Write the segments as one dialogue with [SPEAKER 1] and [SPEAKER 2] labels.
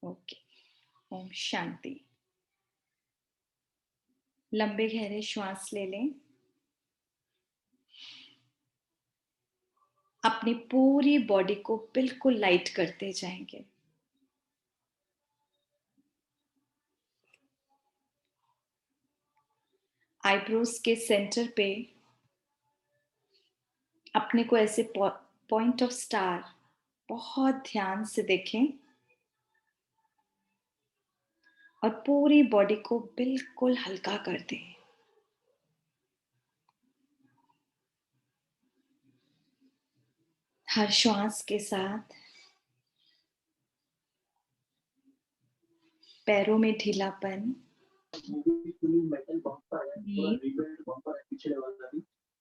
[SPEAKER 1] Okay. Om Shanti. लंबे गहरे श्वास ले लें। अपनी पूरी बॉडी को बिल्कुल लाइट करते जाएंगे। आईब्रोज के सेंटर पे अपने को ऐसे पॉइंट ऑफ स्टार बहुत ध्यान से देखें और पूरी बॉडी को बिल्कुल हल्का कर दें। हर श्वास के साथ पैरों में ढीलापन,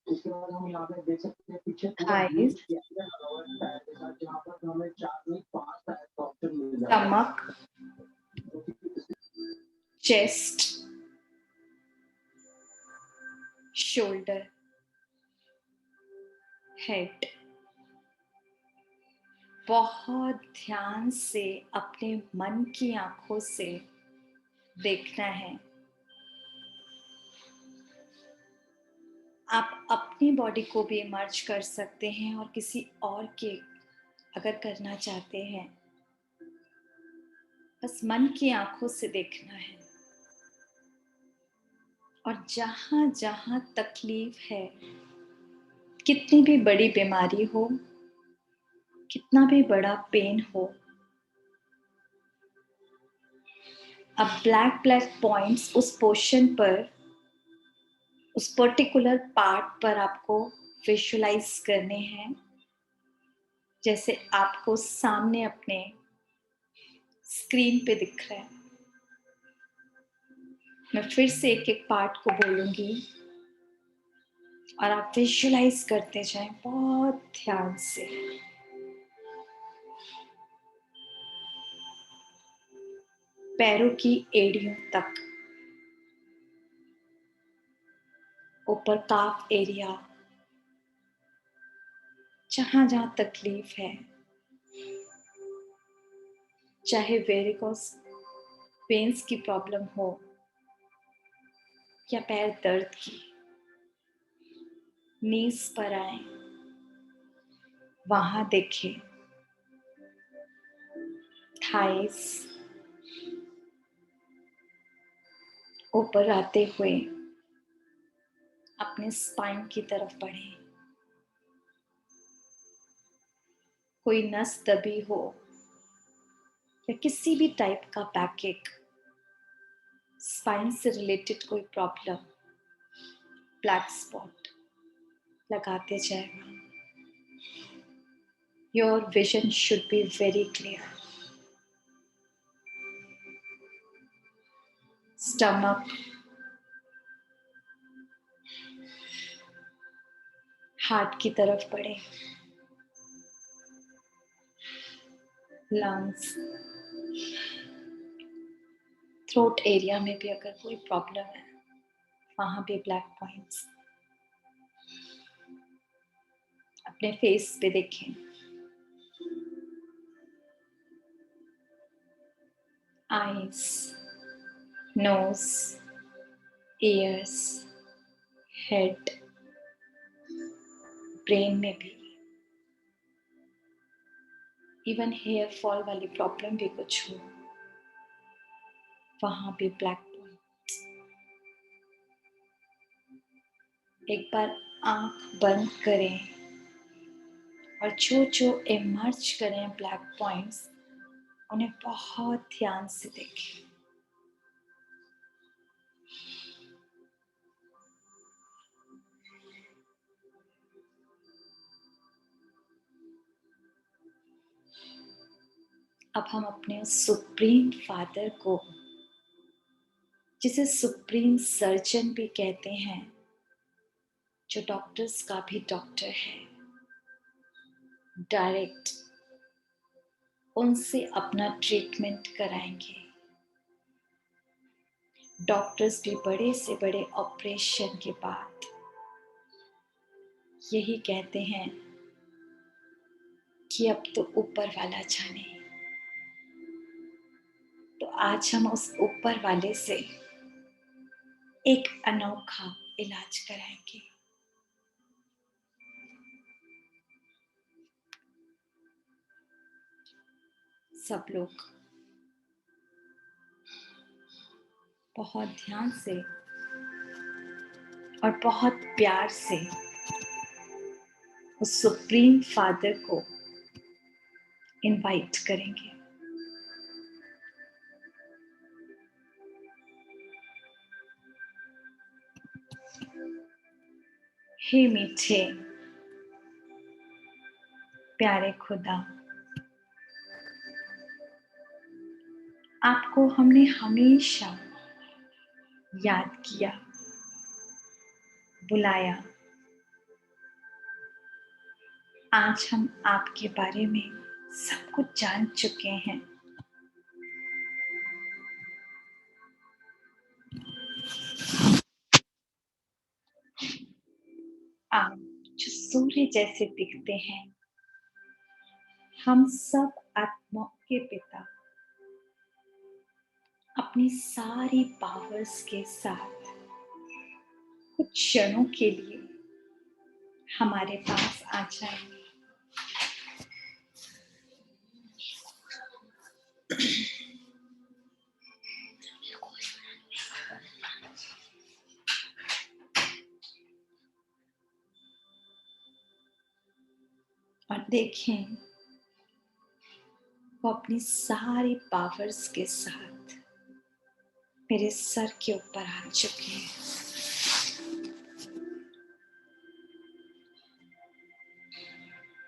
[SPEAKER 2] उसके बाद हम यहाँ पे देख सकते हैं पीछे पूरा व्यू
[SPEAKER 1] थाइस,
[SPEAKER 2] किया गया है टायर के साथ, जहाँ पर हमें 4 नहीं 5 टायर का ऑप्शन मिल जाता है।
[SPEAKER 1] Stomach, chest, shoulder, head. बहुत ध्यान से अपने मन की आंखों से देखना है। आप अपनी बॉडी को भी इमर्ज कर सकते हैं और किसी और के अगर करना चाहते हैं, बस मन की आंखों से देखना है। और जहां जहां तकलीफ है, कितनी भी बड़ी बीमारी हो, कितना भी बड़ा पेन हो, अब ब्लैक ब्लैक पॉइंट्स उस पोर्शन पर, उस पर्टिकुलर पार्ट पर आपको विजुलाइज करने हैं, जैसे आपको सामने अपने स्क्रीन पे दिख रहा है। मैं फिर से एक एक पार्ट को बोलूंगी और आप विजुलाइज करते जाएं बहुत ध्यान से। पैरों की एड़ियों तक, ऊपर काफ एरिया, जहां जहां तकलीफ है, चाहे वेरिकोस वेन्स की प्रॉब्लम हो या पैर दर्द की, नीज पर आए, वहां देखें। थाइस, ऊपर आते हुए अपने स्पाइन की तरफ बढ़ें। कोई नस दबी हो या किसी भी टाइप का बैकएक, स्पाइन से रिलेटेड कोई प्रॉब्लम, ब्लैक स्पॉट लगाते जाएगा। Your vision should be very clear. Stomach, heart की तरफ बढ़े। लंग्स, थ्रोट एरिया में भी अगर कोई प्रॉब्लम है, वहां भी ब्लैक पॉइंट्स। अपने फेस पे देखें। Eyes, nose, ears, head, brain में भी, इवन हेयर फॉल वाली प्रॉब्लम भी कुछ हो, वहां भी ब्लैक पॉइंट। एक बार आंख बंद करें और जो जो इमर्ज करें ब्लैक पॉइंट्स, उन्हें बहुत ध्यान से देखें। अब हम अपने सुप्रीम फादर को, जिसे सुप्रीम सर्जन भी कहते हैं, जो डॉक्टर्स का भी डॉक्टर है, डायरेक्ट उनसे अपना ट्रीटमेंट कराएंगे। डॉक्टर्स भी बड़े से बड़े ऑपरेशन के बाद यही कहते हैं कि अब तो ऊपर वाला जाने। आज हम उस ऊपर वाले से एक अनोखा इलाज कराएंगे। सब लोग बहुत ध्यान से और बहुत प्यार से उस सुप्रीम फादर को इनवाइट करेंगे। हे मीठे प्यारे खुदा, आपको हमने हमेशा याद किया, बुलाया। आज हम आपके बारे में सब कुछ जान चुके हैं। आप जो सूर्य जैसे दिखते हैं, हम सब आत्माओं के पिता अपनी सारी पावर्स के साथ कुछ क्षणों के लिए हमारे पास आ जाएंगे। और देखें, वो अपनी सारी पावर्स के साथ मेरे सर के ऊपर आ चुके हैं।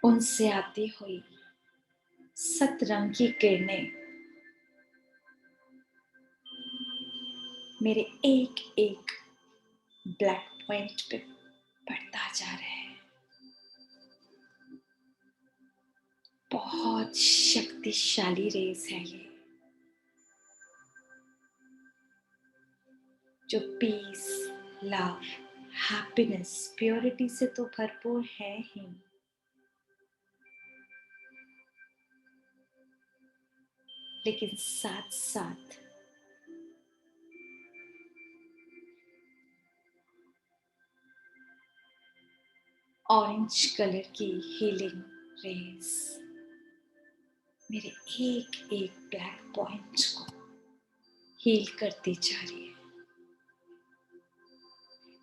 [SPEAKER 1] उनसे आती हुई सतरंगी किरणें मेरे एक एक ब्लैक पॉइंट पे पड़ता जा रहे हैं। बहुत शक्तिशाली रेस है ये, जो पीस, लव, हैप्पीनेस, प्योरिटी से तो भरपूर है ही, लेकिन साथ साथ ऑरेंज कलर की हीलिंग रेस मेरे एक एक ब्लैक पॉइंट को हील करती जा रही है।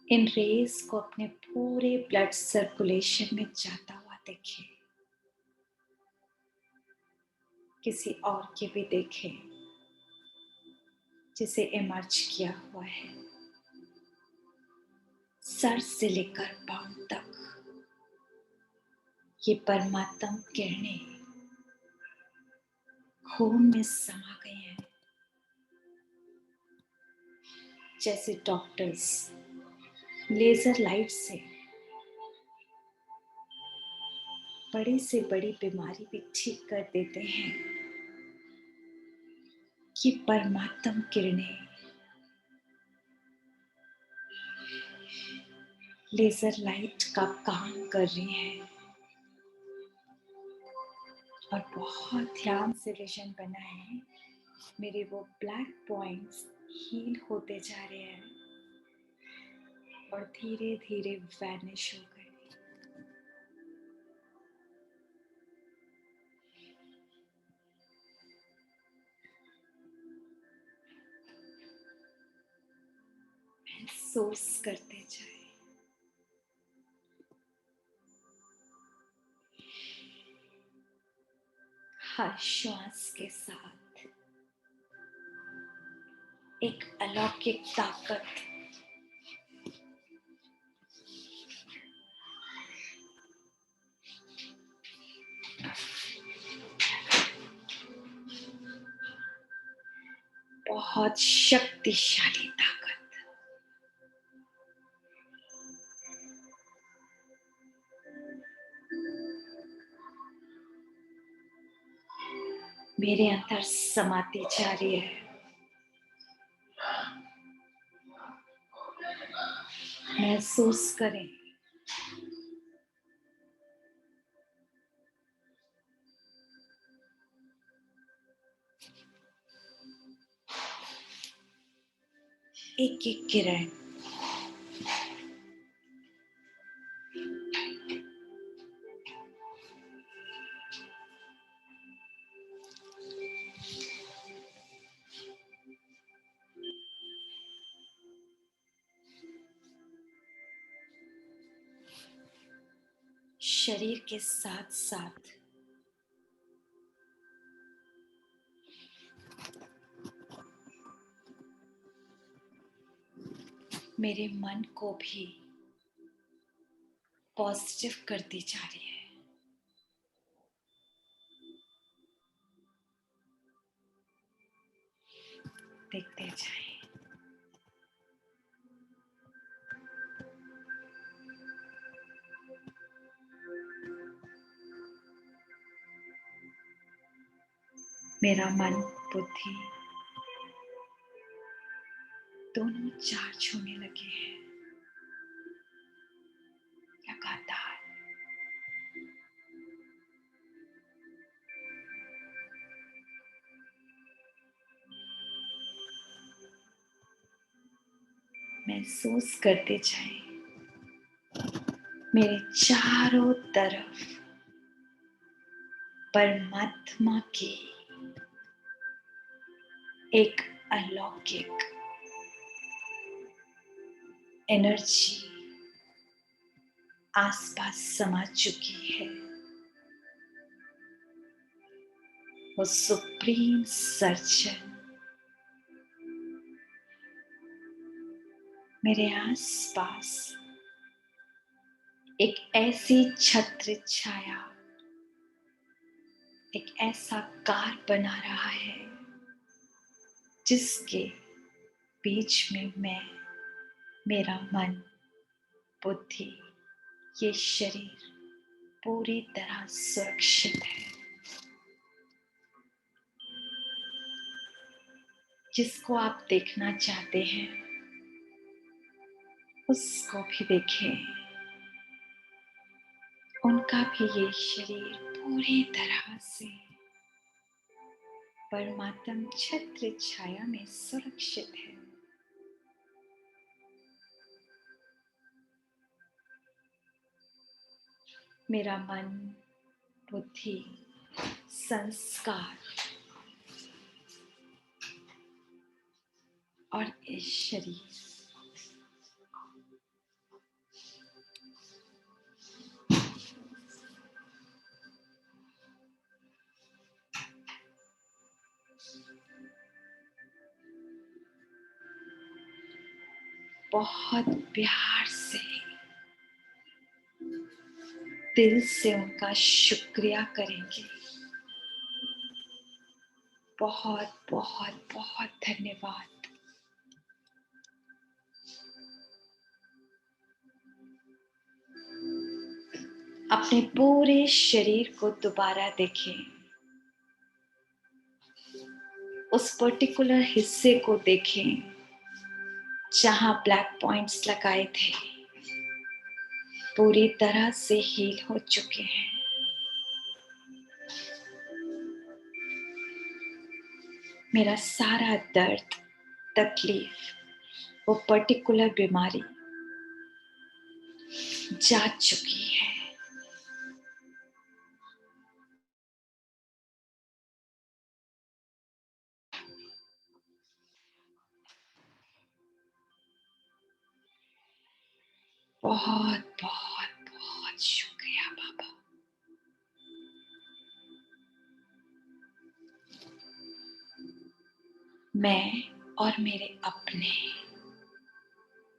[SPEAKER 1] इन रेस को अपने पूरे ब्लड सर्कुलेशन में जाता हुआ देखिए, किसी और के भी देखे जिसे इमर्ज किया हुआ है। सर से लेकर पांव तक ये परमात्म किरणें खून में समा गई हैं। जैसे डॉक्टर्स लेजर लाइट से बड़ी से बड़ी बीमारी भी ठीक कर देते हैं, ये परमात्म किरणें लेजर लाइट का काम कर रही हैं। और बहुत ध्यान से विजन बनाए, मेरे वो ब्लैक पॉइंट्स हील होते जा रहे हैं और धीरे धीरे वैनिश हो गए। महसूस करते जाए, हर श्वास के साथ एक अलौकिक ताकत बहुत शक्तिशाली ताकत मेरे अंदर समाती जा रही है। महसूस करें, एक एक किरण शरीर के साथ साथ मेरे मन को भी पॉजिटिव करती जा रही है। देखते जाएं। मेरा मन बुद्धि दोनों चार्ज होने लगे हैं लगातार। महसूस करते जाएं मेरे चारों तरफ परमात्मा की एक अलौकिक एनर्जी आसपास समा चुकी है। वो सुप्रीम सर्जन मेरे आसपास एक ऐसी छत्र छाया, एक ऐसा कार बना रहा है जिसके बीच में मैं, मेरा मन, बुद्धि, ये शरीर पूरी तरह सुरक्षित है। जिसको आप देखना चाहते हैं उसको भी देखें। उनका भी ये शरीर पूरी तरह से परमात्म छत्र छाया में सुरक्षित है। मेरा मन, बुद्धि, संस्कार और इस शरीर बहुत प्यार से दिल से उनका शुक्रिया करेंगे। बहुत बहुत बहुत धन्यवाद। अपने पूरे शरीर को दोबारा देखें। उस पर्टिकुलर हिस्से को देखें जहां ब्लैक पॉइंट्स लगाए थे, पूरी तरह से हील हो चुके हैं। मेरा सारा दर्द, तकलीफ, वो पर्टिकुलर बीमारी जा चुकी है। बहुत बहुत बहुत शुक्रिया बाबा। मैं और मेरे अपने,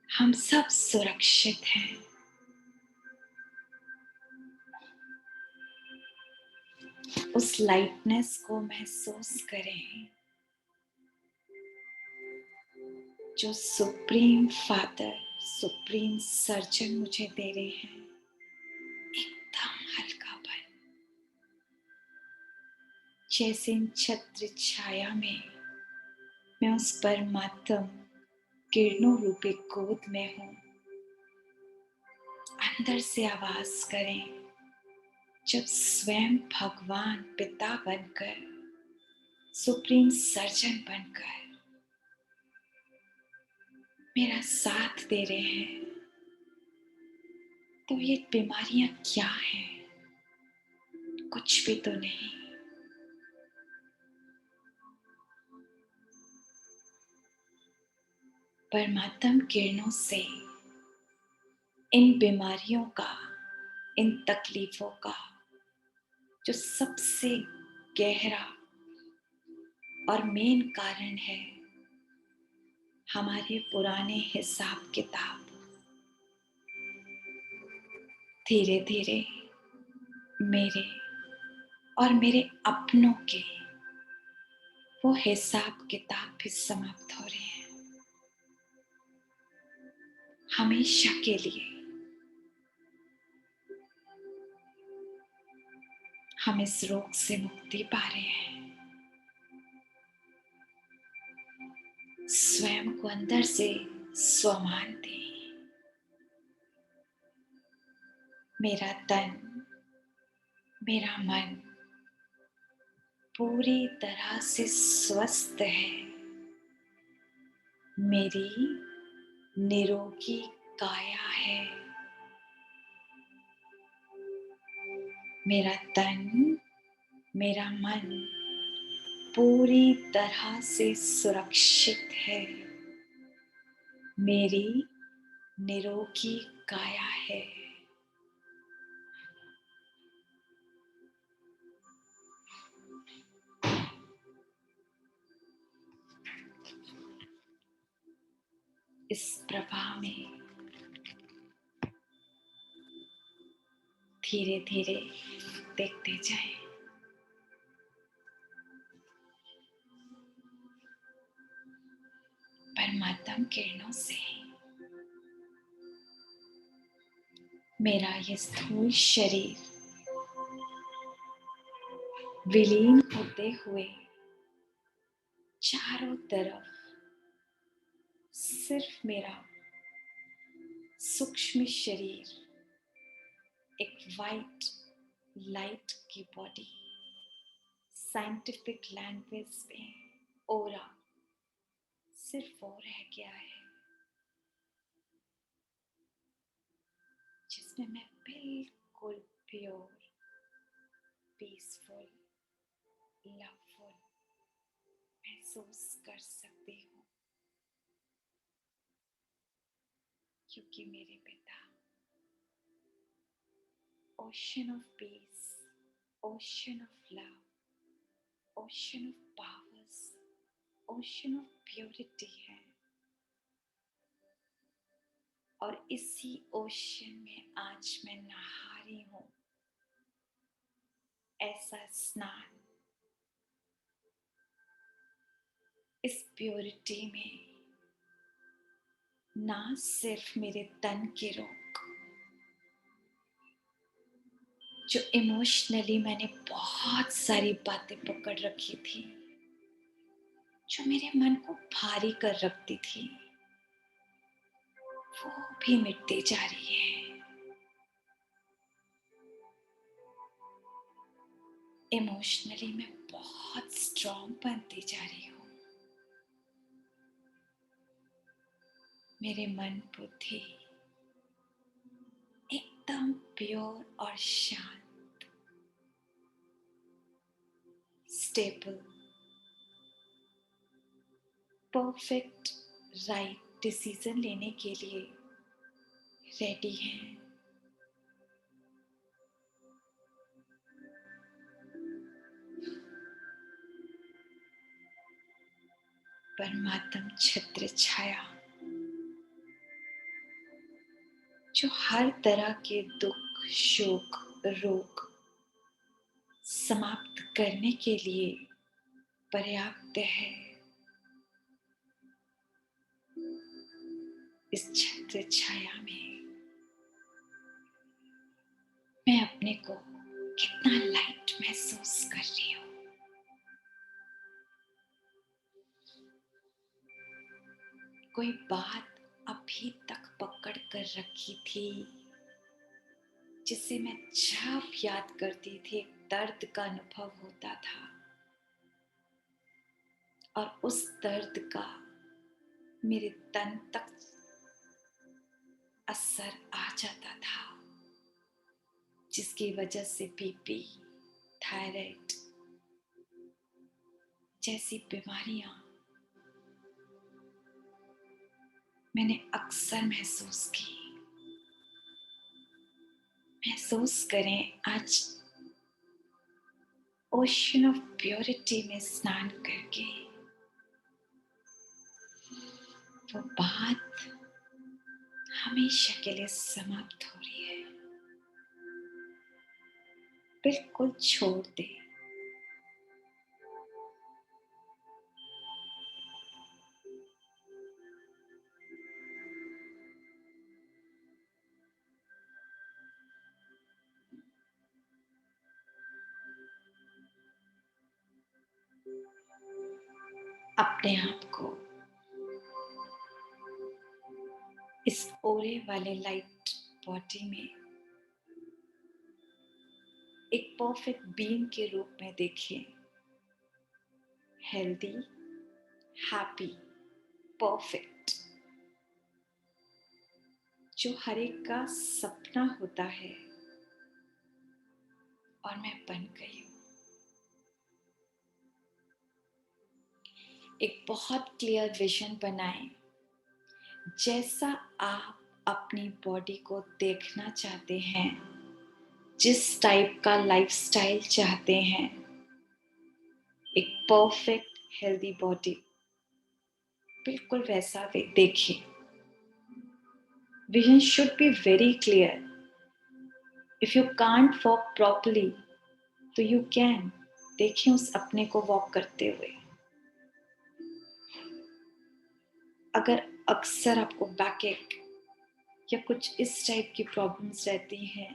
[SPEAKER 1] हम सब सुरक्षित हैं। उस लाइटनेस को महसूस करें जो सुप्रीम फादर, सुप्रीम सर्जन मुझे दे रहे हैं। एकदम हल्कापन, जैसे इन छत्र छाया में मैं उस परमात्म किरणों रूपी गोद में हूं। अंदर से आवाज करें जब स्वयं भगवान पिता बनकर, सुप्रीम सर्जन बनकर मेरा साथ दे रहे हैं, तो ये बीमारियां क्या हैं? कुछ भी तो नहीं। परमात्म किरणों से इन बीमारियों का, इन तकलीफों का जो सबसे गहरा और मेन कारण है, हमारे पुराने हिसाब किताब धीरे धीरे मेरे और मेरे अपनों के वो हिसाब किताब भी समाप्त हो रहे हैं, हमेशा के लिए। हम इस रोग से मुक्ति पा रहे हैं। स्वयं को अंदर से स्वमान दें। मेरा तन, मेरा मन पूरी तरह से स्वस्थ है। मेरी निरोगी काया है। मेरा तन, मेरा मन पूरी तरह से सुरक्षित है। मेरी निरोगी काया है। इस प्रवाह में धीरे धीरे देखते जाएं। परमात्म किरणों से मेरा ये स्थूल शरीर विलीन होते हुए चारों तरफ सिर्फ मेरा सूक्ष्म शरीर, एक वाइट लाइट की बॉडी, साइंटिफिक लैंग्वेज में ओरा, सिर्फ वो रह गया है, जिसमें मैं बिल्कुल प्योर, पीसफुल, लवफुल महसूस कर सकती हूँ, क्योंकि मेरे पिता ocean of peace, ocean of love, ocean of powers, ocean of purity है। और इसी ओशन में आज मैं नहा रही हूँ। ऐसा स्नान इस प्योरिटी में ना सिर्फ मेरे तन के रोग, जो इमोशनली मैंने बहुत सारी बातें पकड़ रखी थी, जो मेरे मन को भारी कर रखती थी, वो भी मिटती जा रही है। इमोशनली मैं बहुत स्ट्रॉन्ग बनती जा रही हूँ। मेरे मन बुद्धि एकदम प्योर और शांत, स्टेबल, परफेक्ट, राइट डिसीजन लेने के लिए रेडी हैं। परमात्म छत्र छाया जो हर तरह के दुख, शोक, रोग समाप्त करने के लिए पर्याप्त है, इस छत्र छाया में मैं अपने को कितना लाइट महसूस कर रही हूँ। कोई बात अभी तक पकड़ कर रखी थी, जिसे मैं जब याद करती थी एक दर्द का अनुभव होता था, और उस दर्द का मेरे तन तक असर आ जाता था, जिसकी वजह से बीपी, थायराइड जैसी बीमारियां मैंने अक्सर महसूस की। महसूस करें, आज ओशन ऑफ प्योरिटी में स्नान करके वो बात हमेशा के लिए समाप्त हो रही है। बिल्कुल छोड़ दे। अपने आप को इस ओरे वाले लाइट बॉडी में एक परफेक्ट बीइंग के रूप में देखिए। हेल्दी, हैप्पी, परफेक्ट, जो हर एक का सपना होता है और मैं बन गई हूँ। एक बहुत क्लियर विजन बनाएं, जैसा आप अपनी बॉडी को देखना चाहते हैं, जिस टाइप का लाइफस्टाइल चाहते हैं, एक परफेक्ट हेल्दी बॉडी, बिल्कुल वैसा देखिए। Vision should be very clear. If you can't walk properly तो यू कैन। देखिए उस अपने को वॉक करते हुए। अगर अक्सर आपको बैकएक या कुछ इस टाइप की प्रॉब्लम्स रहती हैं,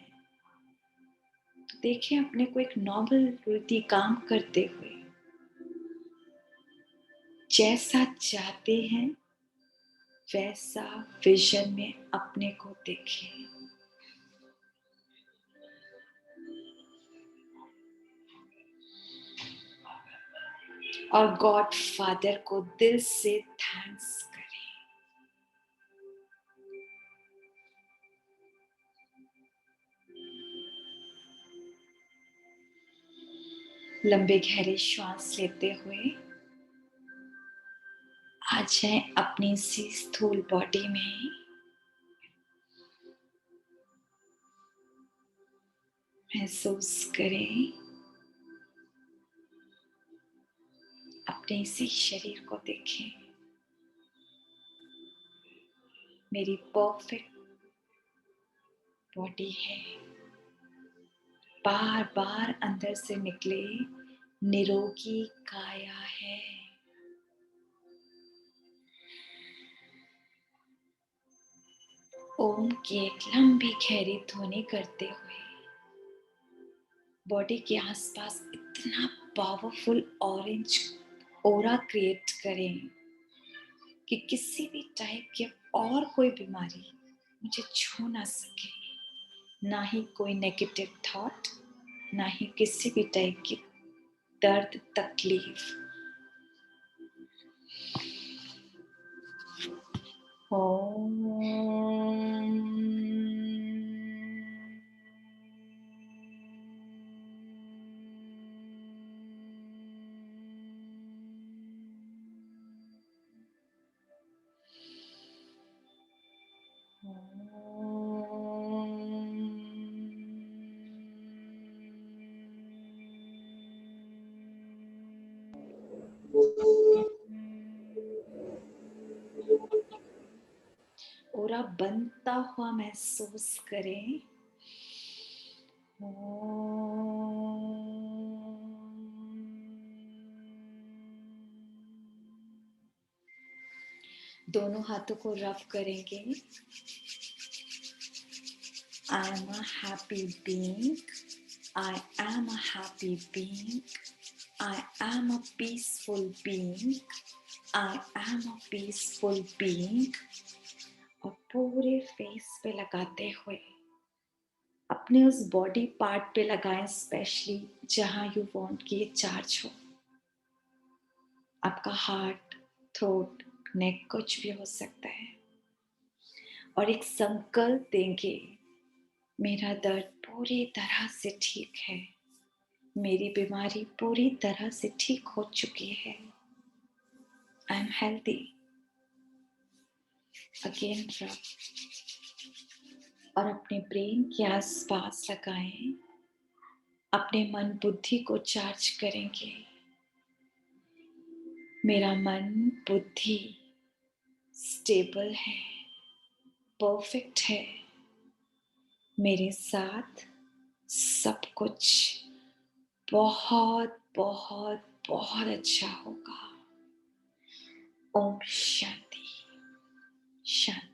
[SPEAKER 1] तो देखिए अपने को एक नॉर्मल रीति काम करते हुए। जैसा चाहते हैं वैसा विजन में अपने को देखिए। और गॉड फादर को दिल से थैंक्स करें। लंबे गहरे श्वास लेते हुए आ जाए अपनी सी स्थूल बॉडी में। महसूस करें अपने इसी शरीर को। देखें मेरी परफेक्ट बॉडी है। बार बार अंदर से निकले निरोगी काया है। ओम की एक लंबी गहरी ध्वनि करते हुए बॉडी के आसपास इतना पावरफुल ऑरेंज ओरा क्रिएट करें कि किसी भी टाइप की और कोई बीमारी मुझे छू ना सके। ना ही कोई नेगेटिव थॉट, ना ही किसी भी टाइप की दर्द, तकलीफ। ओरा बनता हुआ महसूस करें। दोनों हाथों को रब करेंगे। I am a happy being. I am a happy being. I am a peaceful being. I am a peaceful being. और पूरे फेस पे लगाते हुए अपने उस बॉडी पार्ट पे लगाएं, स्पेशली जहां यू वांट कि ये चार्ज हो। आपका हार्ट, थ्रोट, नेक, कुछ भी हो सकता है। और एक संकल्प देंगे, मेरा दर्द पूरी तरह से ठीक है, मेरी बीमारी पूरी तरह से ठीक हो चुकी है। I am healthy. अगेन रब, और अपने ब्रेन के आसपास लगाएं, अपने मन बुद्धि को चार्ज करेंगे। मेरा मन बुद्धि स्टेबल है, परफेक्ट है, मेरे साथ सब कुछ बहुत बहुत बहुत अच्छा होगा। ओम शांति शांति।